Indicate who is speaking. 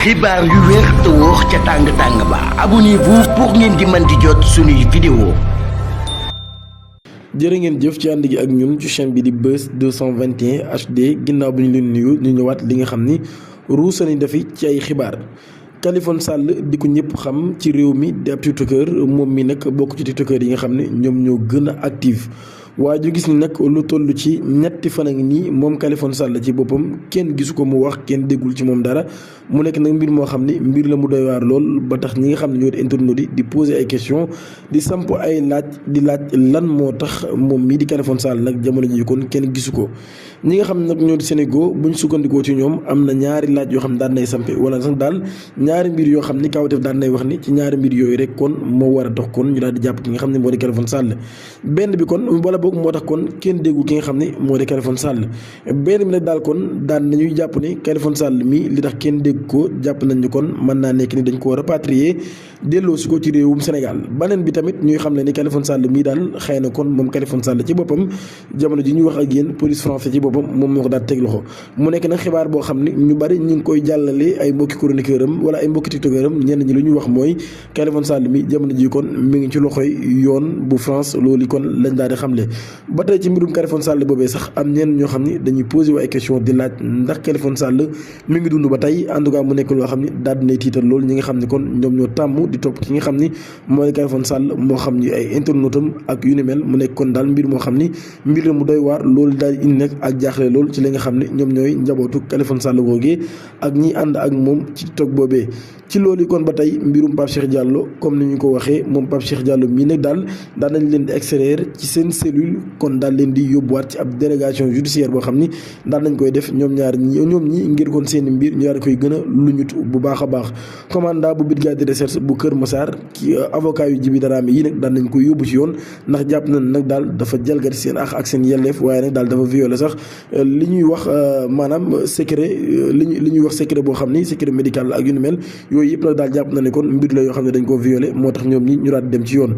Speaker 1: xibaar yu wér te wóor ca tàng-tàng ba abonnez-vous pour ngeen di mën di jot suñuy vidéo.
Speaker 2: jërë ngeen jëf ci ànd gi ak ñun ci chaîne bi di Buzz 221 HD ginnaaw bi ñu leen nuyu ñu ñëwaat li nga xam ni ruusa nañ dafi ci ay xibaar. Kaliphone Sall di ko ñëpp xam ci réew mi di ab tiktokeur moom mi nag bokk ci tiktokeur yi nga xam ne ñoom ñoo gën a active waaye ju gis ni nag lu toll ci ñetti fan a ngi nii moom Kaliphone Sall ci boppam kenn gisu ko mu wax kenn déggul ci moom dara mu nekk nag mbir moo xam ni mbir la mu doy waar lool ba tax ñi nga xam ne ñoo di internautes di poser ay questions di samp ay laaj di laaj lan moo tax moom mii di Kaliphone Sall nag jamono ji kon kenn gisu ko. ñi nga xam ne nag ñoo di Sénégal buñ sukkandikoo ci ñoom am na ñaari laaj yoo xam ne daan nay sampe wala sax daal ñaari mbir yoo xam ni kawteef daan nay wax ni ci ñaari mbir yooyu rek kon moo war a tax kon ñu daal di jàpp ki nga xam ne moo di Kaliphone Sall benn bi kon wala boog moo tax kon kenn déggu ki nga xam ne moo di Kaliphone Sall benn bi nag daal kon daan nañuy jàpp ne Kaliphone Sall mi li tax kenn dégg ko jàpp nañ ni kon mën naa nekk ni dañ ko rapatrier delloo si ko ci réewum Sénégal beneen bi tamit ñuy xam ne ni Kaliphone Sall mii daal xëy na kon moom Kaliphone Sall ci boppam jamono ji ñuy wax ak yéen police français ci boppam moom moo ko daal teg loxo mu nekk nag xibaar boo xam ni ñu bari ñu ngi koy jàllale ay mbokki chroniqueur am wala ay mbokki tiktokeur am ñenn ñi lu ñuy wax mooy Kaliphone Sall mi jamono ji kon mi ngi ci loxoy yoon bu France loolu kon lañ daal di xamle ba tey ci mbirum Kaliphone Sall boobee sax am ñenn ñoo xam ni dañuy posé ay question di laaj ndax Kaliphone Sall mi ngi dund ba tey en tout cas mu nekk loo xam ni daal dinay tiital loolu ñi nga xam ne kon ñoom ñoo tàmm di topp ki nga xam ni mooy Kaliphone Sall moo xam ni ay internautam ak yu ni mel mu nekk kon daal mbir moo xam ni mbir la mu doy waar loolu daal indi nag ak jaaxle loolu ci li nga xam ne ñoom ñooy njabootu Kaliphone Sall googee ak ñi ànd ak moom ci TikTok boobee ci loolu kon ba tey mbirum Pape Cheikh Diallo comme ni ñu ko waxee moom Pape Cheikh Diallo mii nag daal daan nañ leen di extraire ci seen cellule kon daal leen di yóbbuwaat ci ab délégation judiciaire boo xam ni daal nañ koy def ñoom ñi ngir kon seen mbir ñu daal koy gën a luñut bu baax a baax commandant bu brigade de recherche bu Kër Massar ki avocat yu Djiby Dramé yi nag daan nañ koy yóbbu ci yoon ndax jàpp nañ nag daal dafa jalgati seen ak seen yelleef waaye nag daal dafa violé sax li ñuy wax maanaam secret li ñuy wax secret boo xam ni secret médical la ak yu ni mel yooyu yëpp nag daal jàpp na ne kon mbir la yoo xam ne dañ koo violé moo tax ñoom ñi ñu daal dem ci yoon